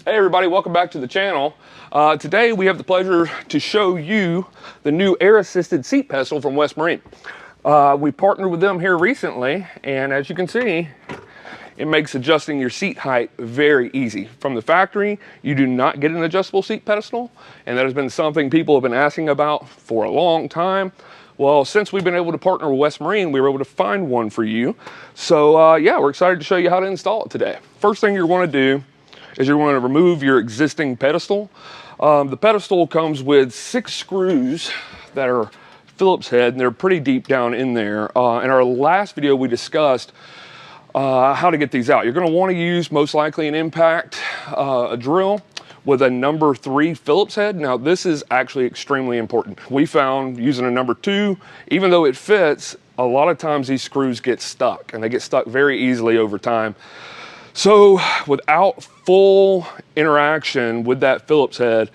Hey everybody, welcome back to the channel. Today we have the pleasure to show you the new air-assisted seat pedestal from West Marine. We partnered with them here recently, and as you can see, it makes adjusting your seat height very easy. From the factory, you do not get an adjustable seat pedestal, and that has been something people have been asking about for a long time. Well, since we've been able to partner with West Marine, we were able to find one for you. So yeah, we're excited to show you how to install it today. First thing you're going to do is you're going to remove your existing pedestal. The pedestal comes with 6 screws that are Phillips head, and they're pretty deep down in there. In our last video, we discussed how to get these out. You're going to want to use most likely an impact a drill with a number 3 Phillips head. Now this is actually extremely important. We found using a number 2, even though it fits, a lot of times these screws get stuck, and they get stuck very easily over time. So without full interaction with that Phillips head,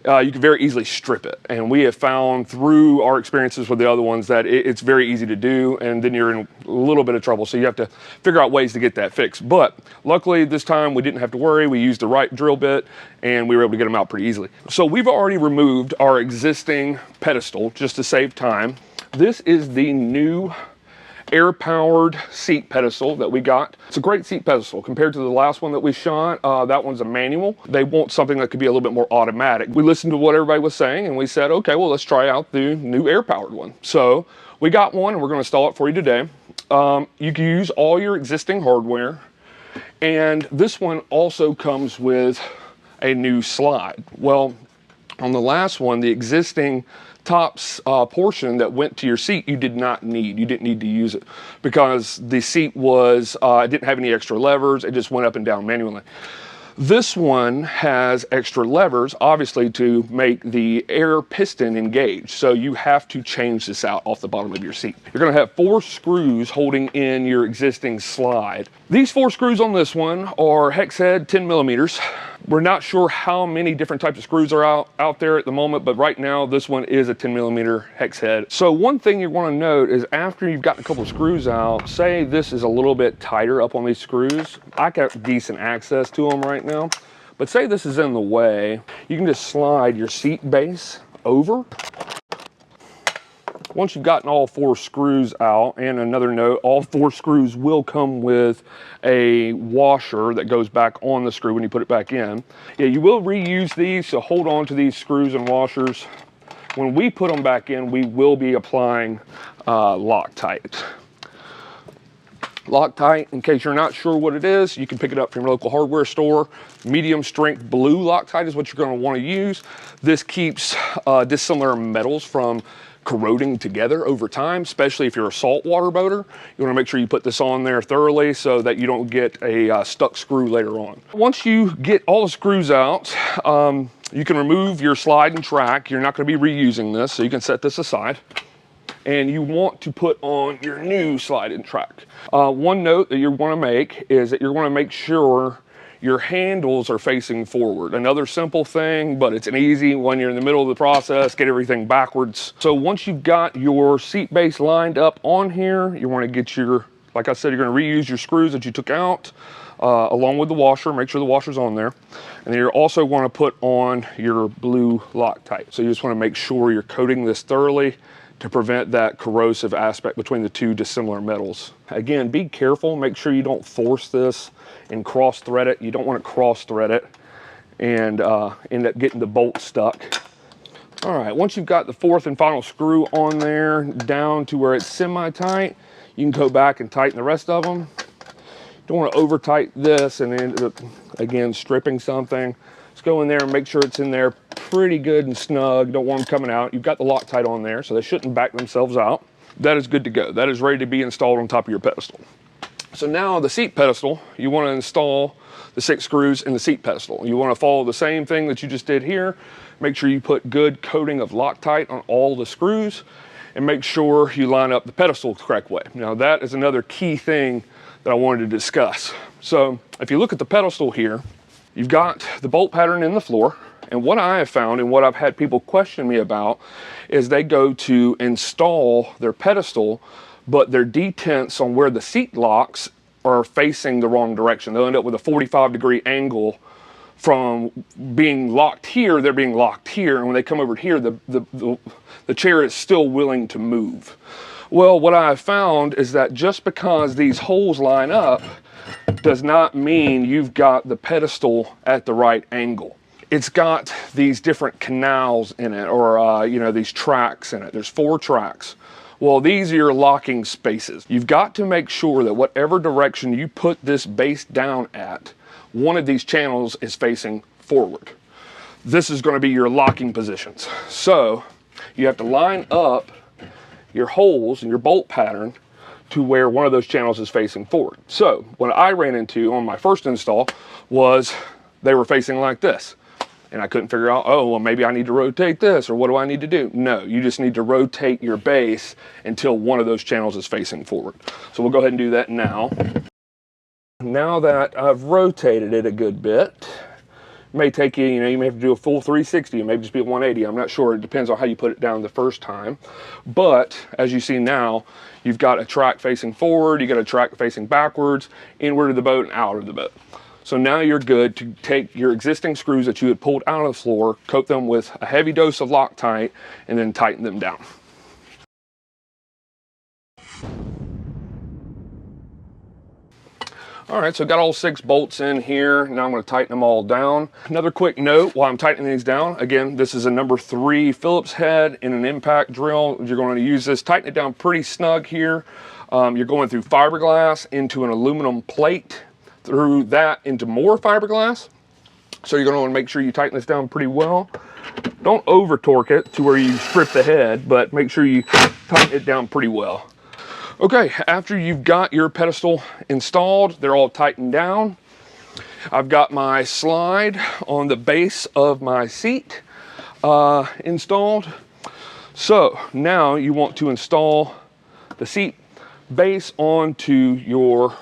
you can very easily strip it. And we have found through our experiences with the other ones that it's very easy to do, and then you're in a little bit of trouble. So you have to figure out ways to get that fixed. But luckily this time we didn't have to worry. We used the right drill bit and we were able to get them out pretty easily. So we've already removed our existing pedestal just to save time. This is the new air-powered seat pedestal that we got. It's a great seat pedestal compared to the last one that we shot. That one's a manual. They want something that could be a little bit more automatic. We listened to what everybody was saying and we said, okay, well, let's try out the new air-powered one. So we got one and we're going to install it for you today. You can use all your existing hardware, and this one also comes with a new slide. Well, on the last one, the existing tops portion that went to your seat, you did not need. You didn't need to use it because the seat was, it didn't have any extra levers. It just went up and down manually. This one has extra levers, obviously, to make the air piston engage. So you have to change this out off the bottom of your seat. You're going to have 4 screws holding in your existing slide. These 4 screws on this one are hex head 10 millimeters. We're not sure how many different types of screws are out there at the moment, but right now this one is a 10 millimeter hex head. So one thing you want to note is after you've gotten a couple of screws out, say this is a little bit tighter up on these screws. I got decent access to them right now, but say this is in the way, you can just slide your seat base over. Once you've gotten all 4 screws out, and another note, all 4 screws will come with a washer that goes back on the screw when you put it back in. Yeah, you will reuse these, so hold on to these screws and washers. When we put them back in, we will be applying Loctite. Loctite, in case you're not sure what it is, you can pick it up from your local hardware store. Medium strength blue Loctite is what you're going to want to use. This keeps dissimilar metals from corroding together over time, especially if you're a saltwater boater. You want to make sure you put this on there thoroughly so that you don't get a stuck screw later on. Once you get all the screws out, you can remove your slide and track. You're not going to be reusing this, so you can set this aside. And you want to put on your new slide and track. One note that you want to make is that you're going to make sure your handles are facing forward. Another simple thing, but it's an easy when you're in the middle of the process, get everything backwards. So once you've got your seat base lined up on here, you want to get your, like I said, you're going to reuse your screws that you took out along with the washer. Make sure the washer's on there. And then you also want to put on your blue Loctite. So you just want to make sure you're coating this thoroughly to prevent that corrosive aspect between the 2 dissimilar metals. Again, be careful, make sure you don't force this and cross thread it. You don't want to cross thread it and end up getting the bolt stuck. All right, once you've got the 4th and final screw on there down to where it's semi-tight, you can go back and tighten the rest of them. Don't want to over tight this and end up, again, stripping something. Just go in there and make sure it's in there pretty good and snug. Don't want them coming out. You've got the Loctite on there, so they shouldn't back themselves out. That is good to go. That is ready to be installed on top of your pedestal. So now the seat pedestal, you want to install the 6 screws in the seat pedestal. You want to follow the same thing that you just did here. Make sure you put good coating of Loctite on all the screws and make sure you line up the pedestal the correct way. Now that is another key thing that I wanted to discuss. So if you look at the pedestal here, you've got the bolt pattern in the floor. And what I have found and what I've had people question me about is they go to install their pedestal, but their detents on where the seat locks are facing the wrong direction. They'll end up with a 45-degree angle from being locked here, they're being locked here. And when they come over here, the chair is still willing to move. Well, what I have found is that just because these holes line up does not mean you've got the pedestal at the right angle. It's got these different canals in it, or you know, these tracks in it. There's 4 tracks. Well, these are your locking spaces. You've got to make sure that whatever direction you put this base down at, one of these channels is facing forward. This is going to be your locking positions. So you have to line up your holes and your bolt pattern to where one of those channels is facing forward. So what I ran into on my first install was they were facing like this. And I couldn't figure out, oh, well, maybe I need to rotate this, or what do I need to do? No, you just need to rotate your base until one of those channels is facing forward. So we'll go ahead and do that now. Now that I've rotated it a good bit, it may take you, you may have to do a full 360, it may just be a 180, I'm not sure. It depends on how you put it down the first time. But as you see now, you've got a track facing forward, you got a track facing backwards, inward of the boat and out of the boat. So now you're good to take your existing screws that you had pulled out of the floor, coat them with a heavy dose of Loctite, and then tighten them down. All right, so got all 6 bolts in here. Now I'm going to tighten them all down. Another quick note while I'm tightening these down. Again, this is a number 3 Phillips head in an impact drill. You're going to use this, tighten it down pretty snug here. You're going through fiberglass into an aluminum plate, through that into more fiberglass. So you're going to want to make sure you tighten this down pretty well. Don't over torque it to where you strip the head, but make sure you tighten it down pretty well. Okay, after you've got your pedestal installed, they're all tightened down. I've got my slide on the base of my seat installed. So now you want to install the seat base onto your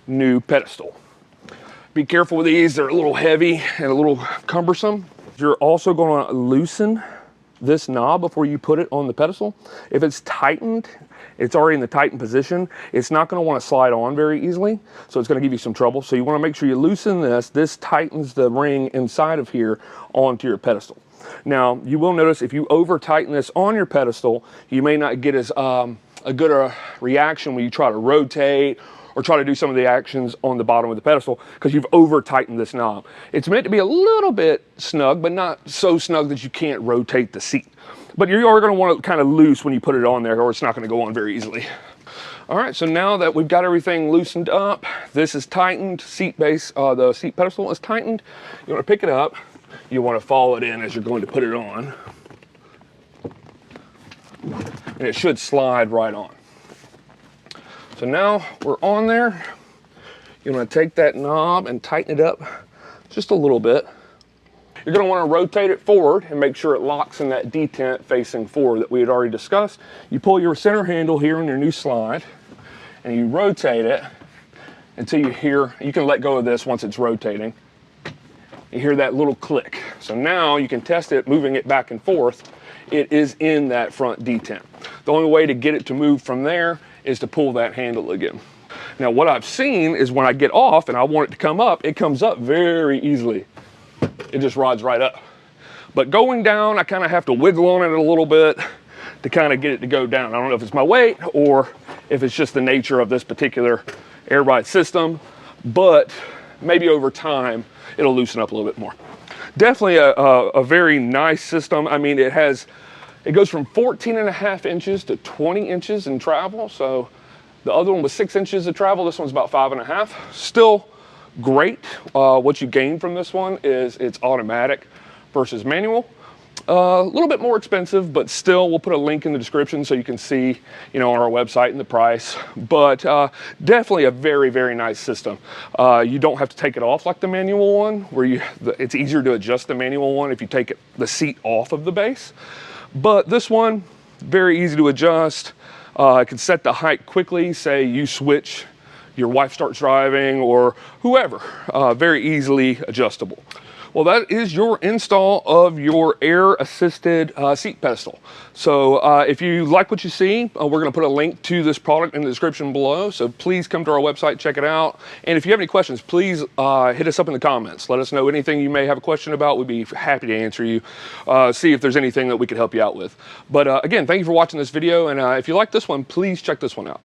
new pedestal. Be careful with these, they're a little heavy and a little cumbersome. You're also going to loosen this knob before you put it on the pedestal. If it's tightened, it's already in the tightened position, it's not going to want to slide on very easily, so it's going to give you some trouble. So you want to make sure you loosen this. This tightens the ring inside of here onto your pedestal. Now, you will notice if you over tighten this on your pedestal, you may not get as a good reaction when you try to rotate or try to do some of the actions on the bottom of the pedestal, because you've over tightened this knob. It's meant to be a little bit snug, but not so snug that you can't rotate the seat. But you are going to want to kind of loose when you put it on there, or it's not going to go on very easily. All right, so now that we've got everything loosened up, this is tightened, seat base, the seat pedestal is tightened. You want to pick it up, you want to follow it in as you're going to put it on. And it should slide right on. So now we're on there. You want to take that knob and tighten it up just a little bit. You're going to want to rotate it forward and make sure it locks in that detent facing forward that we had already discussed. You pull your center handle here on your new slide and you rotate it until you hear, you can let go of this once it's rotating. You hear that little click. So now you can test it moving it back and forth. It is in that front detent. The only way to get it to move from there is to pull that handle again. Now what I've seen is when I get off and I want it to come up, it comes up very easily. It just rides right up. But going down, I kind of have to wiggle on it a little bit to kind of get it to go down. I don't know if it's my weight or if it's just the nature of this particular air ride system, but maybe over time, it'll loosen up a little bit more. Definitely a very nice system. I mean, it goes from 14.5 inches to 20 inches in travel. So the other one was 6 inches of travel. This one's about 5.5. Still great. What you gain from this one is it's automatic versus manual. A little bit more expensive, but still, we'll put a link in the description so you can see, on our website and the price. But definitely a very, very nice system. You don't have to take it off like the manual one, where it's easier to adjust the manual one if you take the seat off of the base. But this one, very easy to adjust. I can set the height quickly. Say you switch, your wife starts driving or whoever. Very easily adjustable. Well, that is your install of your air-assisted seat pedestal. So if you like what you see, we're going to put a link to this product in the description below. So please come to our website, check it out. And if you have any questions, please hit us up in the comments. Let us know anything you may have a question about. We'd be happy to answer you, see if there's anything that we could help you out with. But again, thank you for watching this video. And if you like this one, please check this one out.